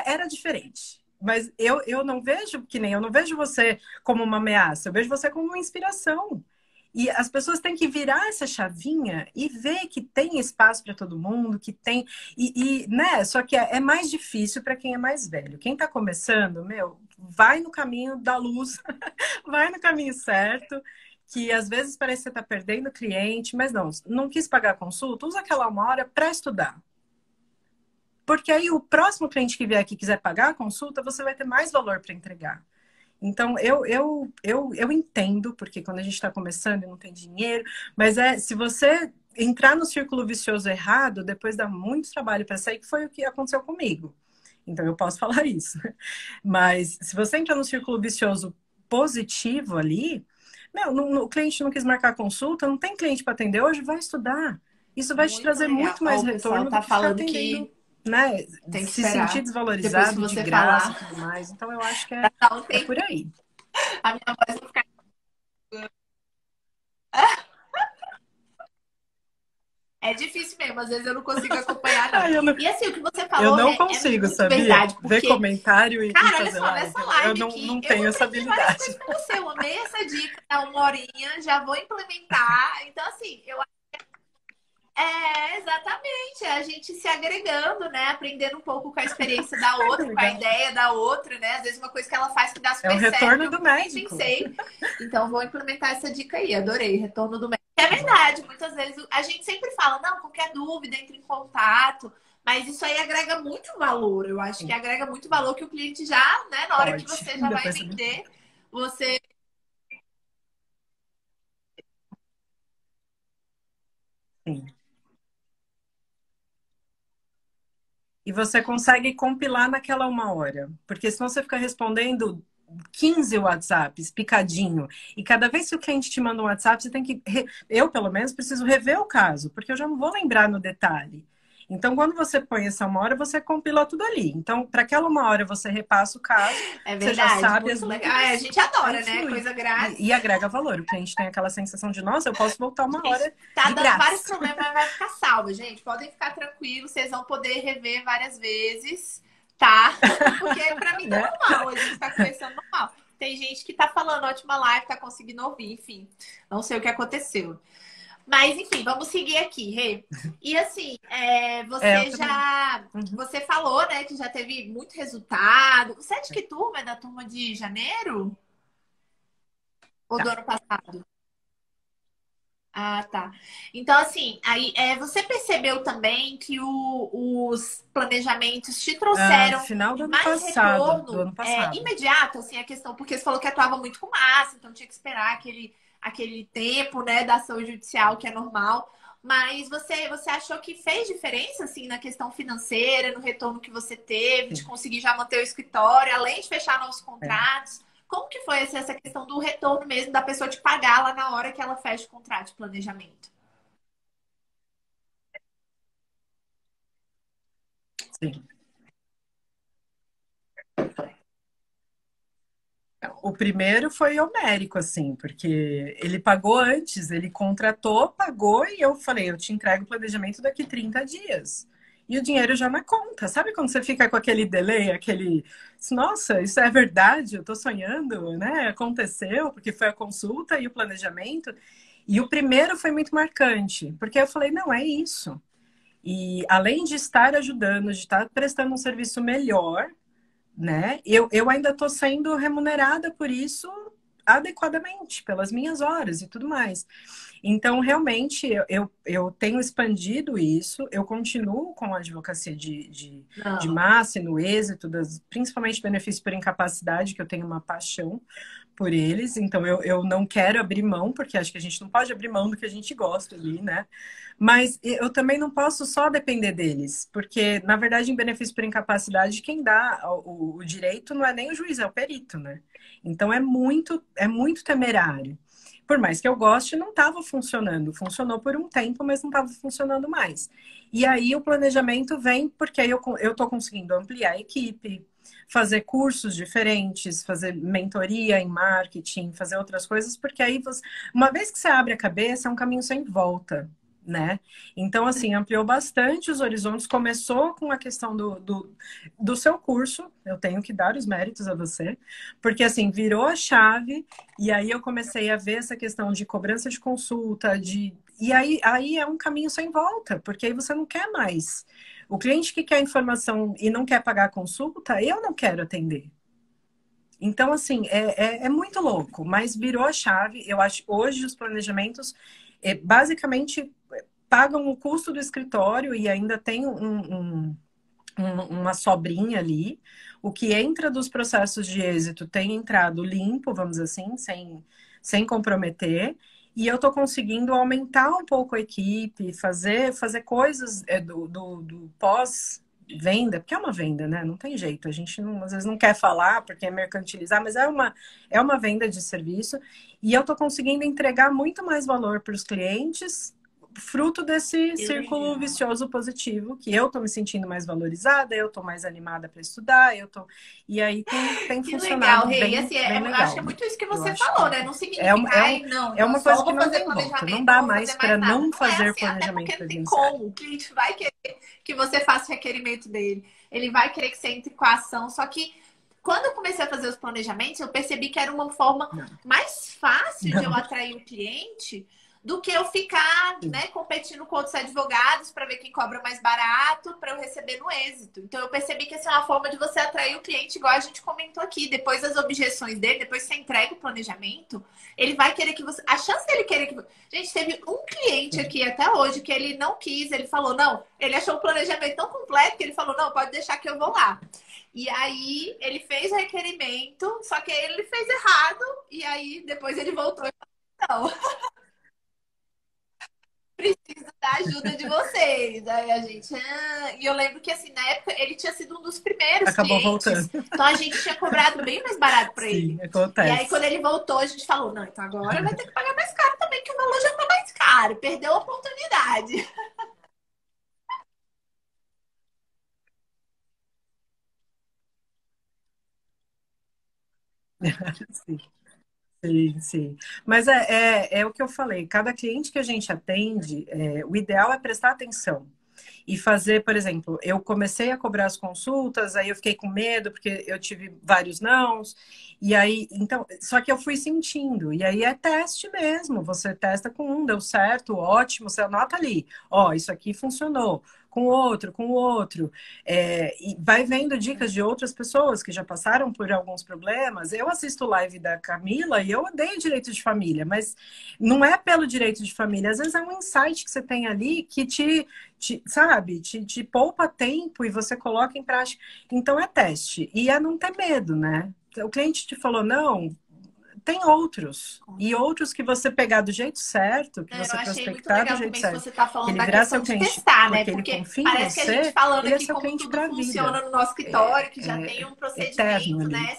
era diferente. Mas eu não vejo, que nem eu não vejo você como uma ameaça, eu vejo você como uma inspiração. E as pessoas têm que virar essa chavinha e ver que tem espaço para todo mundo, que tem. Né? Só que é mais difícil para quem é mais velho. Quem está começando, meu, vai no caminho da luz, vai no caminho certo, que às vezes parece que você está perdendo cliente, mas não quis pagar a consulta, usa aquela 1 hora para estudar. Porque aí o próximo cliente que vier aqui e quiser pagar a consulta, você vai ter mais valor para entregar. Então, eu entendo, porque quando a gente está começando e não tem dinheiro, mas se você entrar no círculo vicioso errado, depois dá muito trabalho para sair, que foi o que aconteceu comigo. Então, eu posso falar isso. Mas se você entrar no círculo vicioso positivo ali, o cliente não quis marcar a consulta, não tem cliente para atender hoje, vai estudar. Isso vai te Muito trazer legal. muito mais Ó, o pessoal retorno tá do que ficar falando atendendo. que Né? tem que Se esperar. sentir Depois que desvalorizado de você graça e falar, tudo mais. Então, eu acho que pra dar um é tempo, por aí. a minha voz vai ficar. É difícil mesmo, às vezes eu não consigo acompanhar, não. Ai, E assim, o que você eu falou não é consigo, muito sabia? verdade, Ver porque, comentário e cara, olha fazer só, live. nessa Eu live não aqui, eu tenho essa aprendi várias habilidade. coisas com você. Eu amei essa dica da 1 horinha, já vou implementar. Então, assim, exatamente. É a gente se agregando, né? Aprendendo um pouco com a experiência da Ai, que outra, com a legal. ideia da outra, né? Às vezes uma coisa que ela faz que dá É o super certo, retorno eu do nunca nem médico. pensei. Então, vou implementar essa dica aí. Adorei. Retorno do médico. É verdade. Muitas vezes a gente sempre fala, não, qualquer dúvida, entre em contato. Mas isso aí agrega muito valor. Eu acho que agrega muito valor que o cliente já, né? Na hora que Pode. você já vai Depois você me... vender, você... Sim. E você consegue compilar naquela 1 hora. Porque senão você fica respondendo 15 WhatsApps picadinho. E cada vez que o cliente te manda um WhatsApp, você tem que. Eu, pelo menos, preciso rever o caso, porque eu já não vou lembrar no detalhe. Então, quando você põe essa 1 hora, você compila tudo ali. Então, para aquela 1 hora, você repassa o caso, É você já verdade, sabe as muito legal. A dúvidas, gente adora, aí né? flui. Coisa grátis. E agrega valor. O cliente tem aquela sensação de, nossa, eu posso voltar 1 hora Tá de dando vários graça. problemas, mas vai ficar salvo, gente. Podem ficar tranquilos, vocês vão poder rever várias vezes, tá? Porque pra mim tá Né? normal, a gente tá conversando normal. Tem gente que tá falando ótima live, tá conseguindo ouvir, enfim. Não sei o que aconteceu. Mas, enfim, vamos seguir aqui, Rê. E assim, Eu você também. já. Uhum. Você falou, né, que já teve muito resultado. Você é de que turma? É da turma de janeiro? Ou do Tá. ano passado? Ah, tá. Então, assim, aí você percebeu também que os planejamentos te trouxeram Final do ano mais passado. Do retorno ano passado. imediato, assim, a questão, porque você falou que atuava muito com massa, então tinha que esperar aquele tempo, né, da ação judicial, que é normal. Mas você achou que fez diferença, assim, na questão financeira, no retorno que você teve, de Sim. conseguir já manter o escritório, além de fechar novos É. contratos? Como que foi essa questão do retorno mesmo da pessoa te pagar lá na hora que ela fecha o contrato de planejamento? Sim. O primeiro foi homérico, assim, porque ele pagou antes, ele contratou, pagou e eu falei, eu te entrego o planejamento daqui 30 dias. E o dinheiro já na conta. Sabe quando você fica com aquele delay, aquele, nossa, isso é verdade, eu tô sonhando, né? Aconteceu, porque foi a consulta e o planejamento. E o primeiro foi muito marcante, porque eu falei, não, é isso. E além de estar ajudando, de estar prestando um serviço melhor, né? Eu ainda estou sendo remunerada por isso adequadamente, pelas minhas horas e tudo mais. Então, realmente, eu tenho expandido isso, eu continuo com a advocacia de Não. massa e no êxito, principalmente benefícios por incapacidade, que eu tenho uma paixão por eles, então eu não quero abrir mão, porque acho que a gente não pode abrir mão do que a gente gosta ali, né? Mas eu também não posso só depender deles, porque, na verdade, em benefício por incapacidade, quem dá o direito não é nem o juiz, é o perito, né? Então é muito temerário. por mais que eu goste, não estava funcionando. Funcionou por um tempo, mas não estava funcionando mais. E aí o planejamento vem porque aí eu estou conseguindo ampliar a equipe, fazer cursos diferentes, fazer mentoria em marketing, fazer outras coisas, porque aí você, uma vez que você abre a cabeça, é um caminho sem volta, né? Então, assim, ampliou bastante os horizontes. Começou com a questão do seu curso, eu tenho que dar os méritos a você, porque, assim, virou a chave, e aí eu comecei a ver essa questão de cobrança de consulta, e aí é um caminho sem volta, porque aí você não quer mais. O cliente que quer informação e não quer pagar a consulta, eu não quero atender. Então, assim, é muito louco, mas virou a chave. Eu acho que hoje os planejamentos basicamente pagam o custo do escritório e ainda tem uma sobrinha ali. O que entra dos processos de êxito tem entrado limpo, vamos dizer assim, sem comprometer. E eu estou conseguindo aumentar um pouco a equipe, fazer coisas do pós-venda, porque é uma venda, né? Não tem jeito. A gente às vezes não quer falar porque é mercantilizar, mas é uma venda de serviço. E eu estou conseguindo entregar muito mais valor para os clientes, fruto desse círculo vicioso positivo, que eu tô me sentindo mais valorizada, eu tô mais animada para estudar, e aí tem Que funcionado legal, Rei. bem, E assim, bem eu acho que legal. é muito isso que Eu você acho falou, né? Não é, significa, um- é, um- ai, não, é eu uma coisa só que vou não fazer tem volta. Não planejamento, dá não vou mais fazer mais para nada. não Não é fazer assim, até porque planejamento não tem previdenciário. como. O cliente vai querer que você faça o requerimento dele. Ele vai querer que você entre com a ação. Só que quando eu comecei a fazer os planejamentos, eu percebi que era uma forma Não, mais fácil de eu não. atrair o cliente do que eu ficar, Sim. né, competindo com outros advogados para ver quem cobra mais barato para eu receber no êxito. Então eu percebi que essa é uma forma de você atrair o cliente, igual a gente comentou aqui. Depois das objeções dele, depois que você entrega o planejamento, ele vai querer que você. A chance dele querer que. Gente, teve um cliente aqui até hoje que ele não quis, ele falou, não, ele achou o planejamento tão completo que ele falou, não, pode deixar que eu vou lá. E aí ele fez o requerimento, só que ele fez errado, e aí depois ele voltou e falou, não. Preciso da ajuda de vocês. Aí a gente. E eu lembro que, assim, na época, ele tinha sido um dos primeiros Acabou clientes. voltando. Então a gente tinha cobrado bem mais barato para Sim, ele. E aí, quando acontece. ele voltou, a gente falou: não, então agora vai ter que pagar mais caro também, que o valor já tá mais caro. Perdeu a oportunidade. Sim. Sim, sim. Mas é o que eu falei, cada cliente que a gente atende, o ideal é prestar atenção. E fazer, por exemplo, eu comecei a cobrar as consultas, aí eu fiquei com medo, porque eu tive vários nãos, e aí, então, só que eu fui sentindo, e aí é teste mesmo, você testa com um, deu certo, ótimo, você anota ali, ó, isso aqui funcionou, com o outro, e vai vendo dicas de outras pessoas que já passaram por alguns problemas. Eu assisto live da Camila e eu odeio direito de família, mas não é pelo direito de família, às vezes é um insight que você tem ali que sabe, te poupa tempo e você coloca em prática. Então é teste. E é não ter medo, né? O cliente te falou não, tem outros. E outros que você pegar do jeito certo, que Eu você achei muito prospectar do legal jeito também que certo, você está que falando ele da virar questão seu de cliente testar, né? porque ele Porque confia em parece que a gente você, falando ele é aqui seu como cliente tudo para a funciona vida. no nosso escritório, que já tem um Eterno procedimento, ali. né?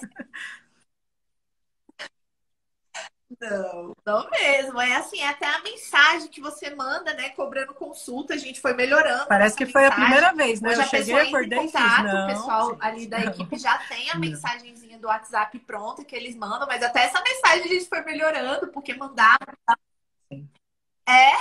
Não, não mesmo. É assim, é até a mensagem que você manda, né? Cobrando consulta, a gente foi melhorando a Parece nossa que foi a mensagem. primeira vez, né? Hoje Eu a cheguei, pessoa entra em acordei e fiz. contato, o Não, pessoal ali gente, da equipe já tem a não. mensagenzinha do WhatsApp pronta que eles mandam, mas até essa mensagem a gente foi melhorando, porque mandava. É,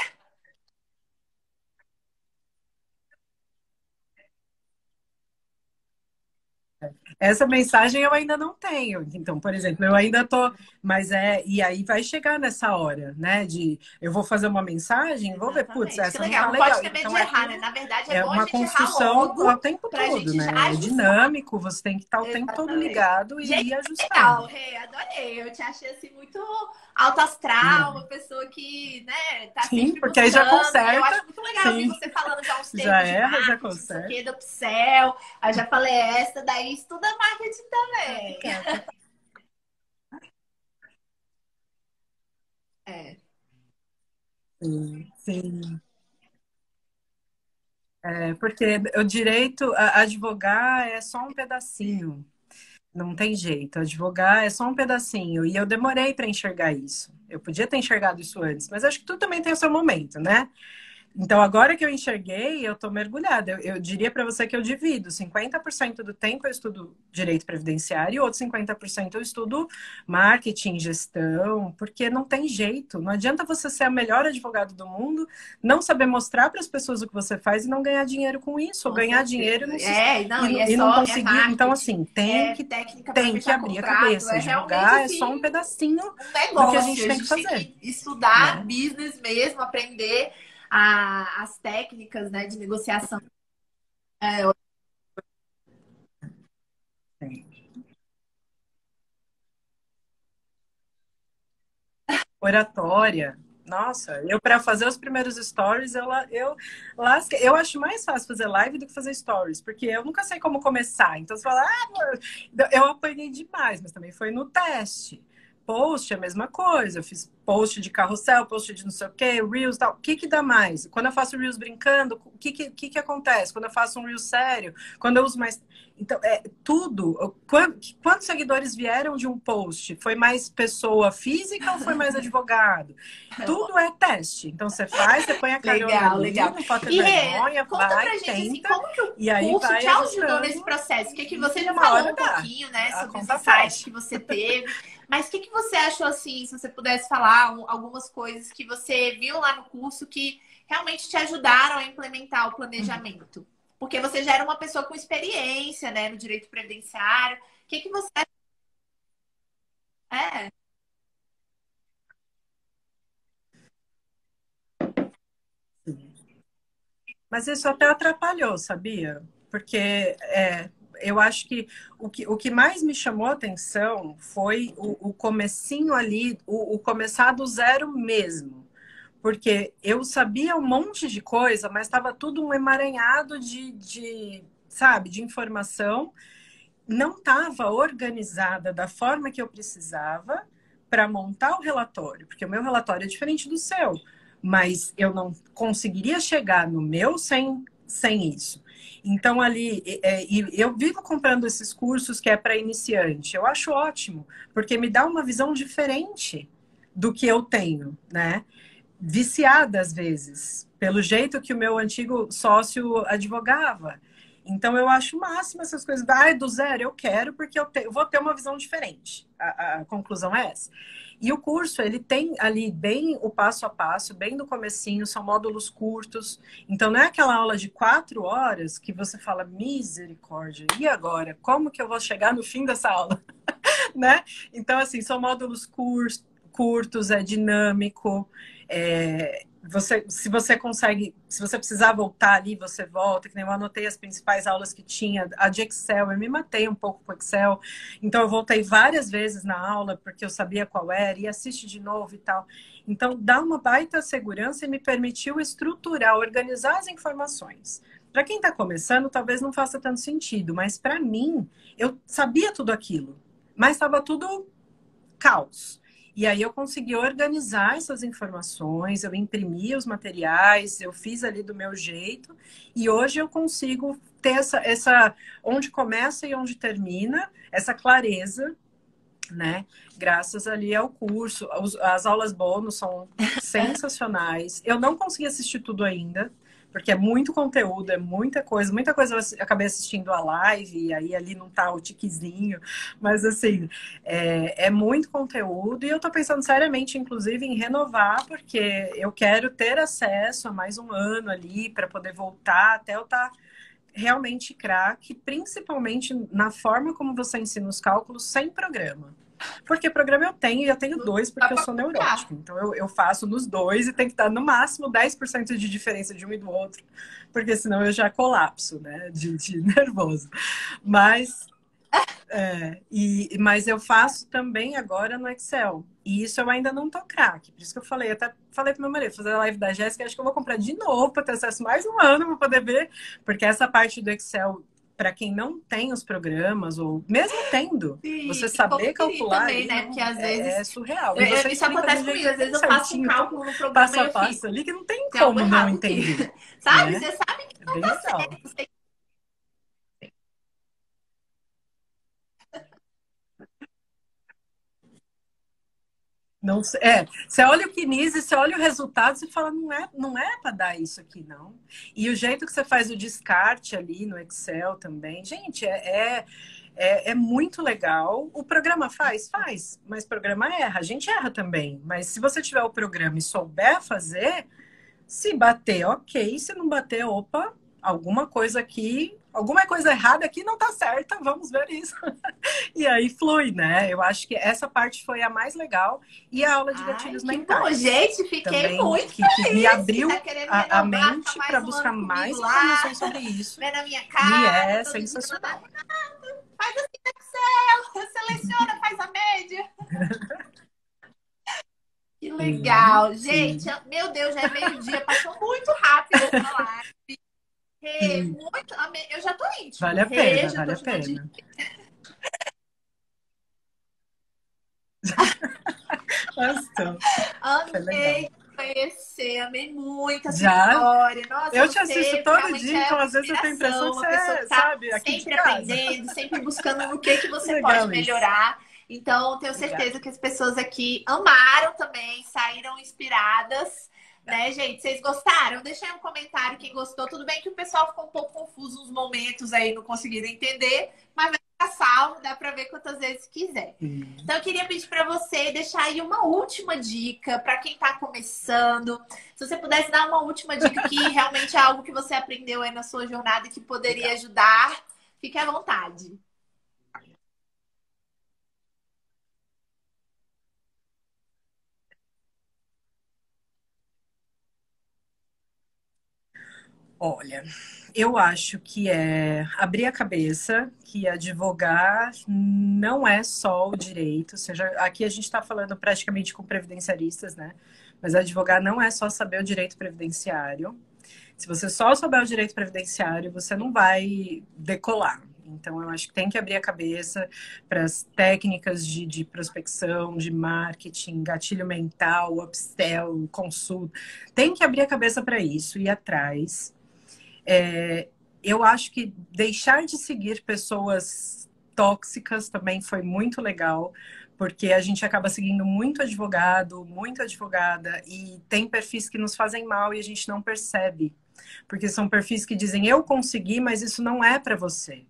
Essa mensagem eu ainda não tenho. Então, por exemplo, eu ainda tô, mas e aí vai chegar nessa hora, né? De eu vou fazer uma mensagem, vou ver, putz, exatamente. Que essa não tá legal. Não pode legal. ter medo de Então é errar, né? tudo, Na verdade, é é bom a uma gente errar construção ao logo tempo pra todo, gente já né? É ajustar. dinâmico, você tem que estar o tempo todo Exatamente. ligado e Gente, ir legal, ajustando. Rê, adorei. Eu te achei assim muito alto astral, É. uma pessoa que, né, tá Sim, sempre porque aí já buscando. E eu conserta, acho muito legal ouvir sim, você falando já uns já termos de erra, já marketing, não sei o conserta. quê, do Upsell. Aí já falei, essa daí estuda marketing também. Obrigada. É, Sim, sim. Porque o direito a advogar é só um pedacinho. Não tem jeito. Advogar é só um pedacinho. E eu demorei para enxergar isso. Eu podia ter enxergado isso antes, mas acho que tudo também tem o seu momento, né? Então, agora que eu enxerguei, eu estou mergulhada. Eu diria para você que eu divido. 50% do tempo eu estudo direito previdenciário e outros 50% eu estudo marketing, gestão, porque não tem jeito. Não adianta você ser a melhor advogado do mundo, não saber mostrar para as pessoas o que você faz e não ganhar dinheiro com isso, ou Com ganhar certeza. dinheiro e não, Não, e é e não só, é conseguir. Então, marketing, assim, é técnica para tem que fechar abrir a contrato, cabeça. é realmente Advogar é só assim um pedacinho um do que a negócio. gente A tem que gente tem fazer, que estudar né? business mesmo, aprender as técnicas, né, de negociação. É, Oratória. Nossa, eu para fazer os primeiros stories, eu lasquei. Eu acho mais fácil fazer live do que fazer stories, porque eu nunca sei como começar. Então você fala, eu apanhei demais, mas também foi no teste. Post é a mesma coisa. Eu fiz post de carrossel, post de não sei o quê, Reels, tal. O que que dá mais? Quando eu faço Reels brincando, o que acontece? Quando eu faço um Reels sério, quando eu uso mais. Então, tudo. Quantos seguidores vieram de um post? Foi mais pessoa física ou foi mais advogado? Tudo é teste. Então, você faz, você põe a carona legal, ali, legal. não pode ter E vergonha, conta vai, pra gente assim, tenta, como que o e aí curso vai te ajudou ajustando. nesse processo? O que que você E já uma falou hora um dá. pouquinho, né, A sobre os conta insights fecha. que você teve, mas o que que você achou assim, se você pudesse falar algumas coisas que você viu lá no curso que realmente te ajudaram a implementar o planejamento? Porque você já era uma pessoa com experiência, né, no direito previdenciário. O que que você é? Mas isso até atrapalhou, sabia? Porque eu acho que o que mais me chamou a atenção foi o comecinho ali, o começar do zero mesmo. Porque eu sabia um monte de coisa, mas estava tudo um emaranhado sabe, de informação. Não estava organizada da forma que eu precisava para montar o relatório, porque o meu relatório é diferente do seu, mas eu não conseguiria chegar no meu sem isso. Então, ali, eu vivo comprando esses cursos que é para iniciante. Eu acho ótimo, porque me dá uma visão diferente do que eu tenho, né? Viciada às vezes, pelo jeito que o meu antigo sócio advogava. Então eu acho máximo essas coisas. Do zero eu quero, porque eu vou ter uma visão diferente. A conclusão é essa. E o curso, ele tem ali bem o passo a passo, bem do comecinho, são módulos curtos. Então não é aquela aula de 4 horas que você fala, misericórdia, e agora? Como que eu vou chegar no fim dessa aula? Né? Então, assim, são módulos curtos, é dinâmico. Se você consegue, se você precisar voltar ali, você volta, que nem eu anotei as principais aulas que tinha, a de Excel, eu me matei um pouco com Excel, então eu voltei várias vezes na aula, porque eu sabia qual era, e assiste de novo e tal. Então, dá uma baita segurança e me permitiu estruturar, organizar as informações. Para quem está começando, talvez não faça tanto sentido, mas para mim, eu sabia tudo aquilo, mas estava tudo caos. E aí eu consegui organizar essas informações, eu imprimi os materiais, eu fiz ali do meu jeito, e hoje eu consigo ter essa onde começa e onde termina, essa clareza, né? Graças ali ao curso. As aulas bônus são sensacionais. Eu não consegui assistir tudo ainda, porque é muito conteúdo, é muita coisa eu acabei assistindo a live, e aí ali não tá o tiquezinho, mas assim, é muito conteúdo, e eu tô pensando seriamente, inclusive, em renovar, porque eu quero ter acesso a mais um ano ali, para poder voltar até eu estar realmente craque, principalmente na forma como você ensina os cálculos sem programa. Porque programa eu tenho, e eu tenho dois, Dá porque eu pra sou colocar. neurótica. Então eu faço nos dois e tem que estar no máximo 10% de diferença de um e do outro, porque senão eu já colapso, né? De nervoso. Mas mas eu faço também agora no Excel. E isso eu ainda não tô craque. Por isso que eu falei, até falei pro meu marido, fazer a live da Jéssica, acho que eu vou comprar de novo para ter acesso mais um ano para poder ver, porque essa parte do Excel, para quem não tem os programas, ou mesmo tendo, E você saber conferir calcular também, ali né? Porque não, às vezes é surreal. E você isso explica de acontece um jeito comigo. Às vezes tão eu faço um certinho, tão cálculo no programa passo e a eu passo fico, ali, que não tem tem algo como não errado aqui. entender, Sabe? né? Você sabe que É não bem tá legal. certo. Não, você olha o Kinese, você olha o resultado, você fala, não é para dar isso aqui, não. E o jeito que você faz o descarte ali no Excel também, gente, é muito legal. O programa faz, mas o programa erra. A gente erra também. Mas se você tiver o programa e souber fazer, se bater, ok. Se não bater, opa, alguma coisa errada aqui não tá certa, vamos ver isso. E aí flui, né? Eu acho que essa parte foi a mais legal. E a aula de gatilhos mentais. Bom, gente, fiquei também, muito que feliz. me abriu Tá a mente para buscar mais informações sobre isso. Vê na minha E cara, é sensacional. Faz assim no Excel, seleciona, faz a média. Que legal. Gente, meu Deus, já é meio-dia, passou muito rápido essa live. Eu já tô íntima. Vale a pena, vale a pena. Amei conhecer, amei muito a sua história. Nossa, eu te assisto todo dia, então às vezes eu tenho a impressão que você sabe, aqui sempre aprendendo, sempre buscando no que você pode melhorar. Então, tenho certeza que as pessoas aqui amaram também, saíram inspiradas. Né, gente? Vocês gostaram? Deixa aí um comentário quem gostou. Tudo bem que o pessoal ficou um pouco confuso nos momentos aí, não conseguiram entender, mas vai ficar salvo, dá para ver quantas vezes quiser. Então, eu queria pedir para você deixar aí uma última dica para quem está começando. Se você pudesse dar uma última dica que realmente é algo que você aprendeu aí na sua jornada e que poderia ajudar, fique à vontade. Olha, eu acho que é abrir a cabeça, que advogar não é só o direito, ou seja, aqui a gente está falando praticamente com previdenciaristas, né? Mas advogar não é só saber o direito previdenciário. Se você só souber o direito previdenciário, você não vai decolar. Então, eu acho que tem que abrir a cabeça para as técnicas de prospecção, de marketing, gatilho mental, upsell, consulta. Tem que abrir a cabeça para isso, ir atrás. Eu acho que deixar de seguir pessoas tóxicas também foi muito legal, porque a gente acaba seguindo muito advogado, muita advogada, e tem perfis que nos fazem mal e a gente não percebe. Porque são perfis que dizem, eu consegui, mas isso não é para você.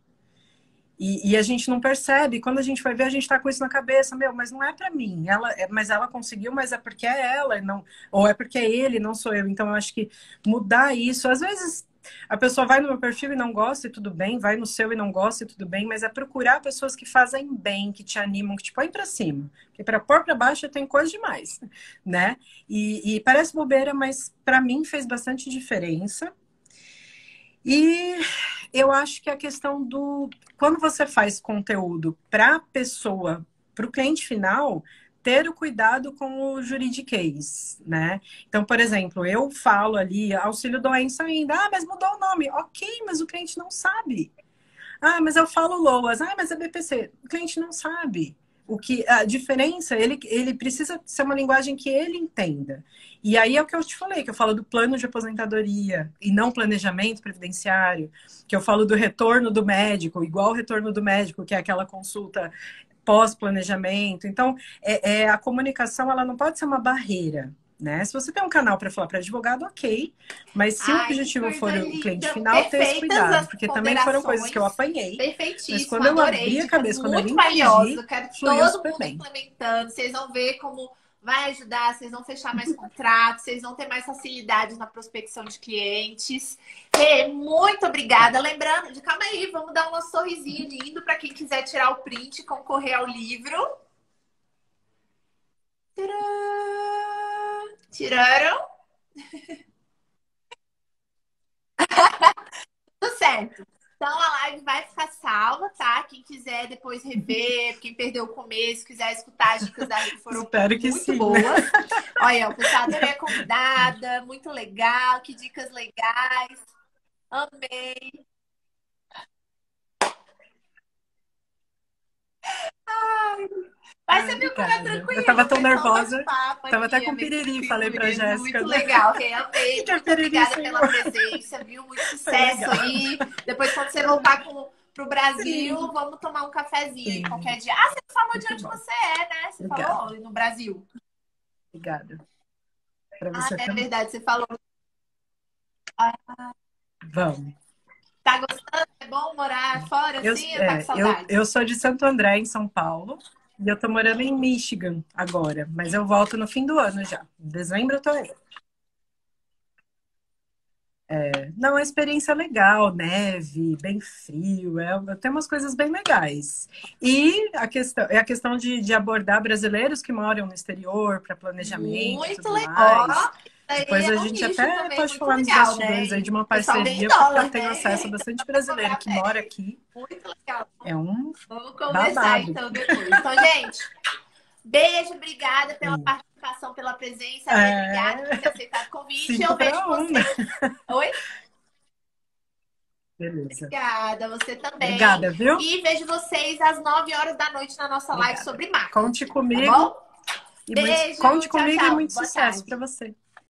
E a gente não percebe. Quando a gente vai ver, a gente tá com isso na cabeça. Mas não é para mim. Mas ela conseguiu, mas é porque é ela, não, ou é porque é ele, não sou eu. Então, eu acho que mudar isso. Às vezes, a pessoa vai no meu perfil e não gosta e tudo bem. Vai no seu e não gosta e tudo bem. Mas é procurar pessoas que fazem bem, que te animam, que te põem para cima. Porque para pôr para baixo tem coisa demais, né? E parece bobeira, mas para mim fez bastante diferença. E eu acho que a questão quando você faz conteúdo para a pessoa, para o cliente final, ter o cuidado com o juridiquês, né? Então, por exemplo, eu falo ali, auxílio doença ainda, mas mudou o nome. Ok, mas o cliente não sabe. Mas eu falo LOAS, mas é BPC. O cliente não sabe. A diferença, ele precisa ser uma linguagem que ele entenda. E aí é o que eu te falei, que eu falo do plano de aposentadoria e não planejamento previdenciário, que eu falo do retorno do médico, igual o retorno do médico, que é aquela consulta pós-planejamento. Então, a comunicação, ela não pode ser uma barreira, né? Se você tem um canal para falar para advogado, ok. Mas se o objetivo for o cliente final, ter esse cuidado. Porque também foram coisas que eu apanhei. Perfeitíssimo, mas quando eu abri a cabeça, quando eu entendi, eu quero todo mundo implementando. Vocês vão ver como vai ajudar, vocês vão fechar mais contratos, vocês vão ter mais facilidade na prospecção de clientes. Muito obrigada. Lembrando, calma aí, vamos dar um sorrisinho lindo para quem quiser tirar o print e concorrer ao livro. Tiraram? Tudo certo. Então a live vai ficar salva, tá? Quem quiser depois rever, quem perdeu o começo, quiser escutar as dicas da Rita, foram muito boas. Olha, o pessoal adorei a convidada, muito legal, que dicas legais. Amei. Mas você viu como é tranquilo? Eu tava tão nervosa. Tava até com piriri, falei pra Jéssica. Muito legal, amei. Muito obrigada pela presença, viu? Muito sucesso aí. Depois, quando você voltar pro Brasil, vamos tomar um cafezinho aí qualquer dia. Você falou de onde você é, né? Você falou no Brasil. Obrigada. Para Ah, você é também. verdade, você falou. Vamos. Tá gostando? É bom morar fora Eu, assim? Ou tá com eu saudade? sou de Santo André, em São Paulo, e eu tô morando em Michigan agora, mas eu volto no fim do ano já. Em dezembro eu tô aí. Não, é uma experiência legal, neve, bem frio, tem umas coisas bem legais. E a questão de abordar brasileiros que moram no exterior para planejamento e Muito tudo legal. mais. Isso Depois aí a é um gente nicho até também pode muito falar nos legal, né? bastidores aí de E uma o pessoal ganha em parceria, porque eu dólar, tenho né? acesso a Então bastante dá pra brasileiro cobrar que bem. mora aqui. Muito legal. É um Vamos conversar babado. então depois. Então, gente, beijo, obrigada pela participação, pela presença, né? Obrigada por ter É, aceitado o convite. cinco Eu vejo para um, né? vocês. Oi? Beleza. Obrigada, você também. Obrigada, viu? E vejo vocês às 9 horas da noite na nossa live Obrigada. sobre Conte marketing, tá comigo bom? e Beijo, conte tchau, comigo e tchau. muito Boa sucesso para tarde. você.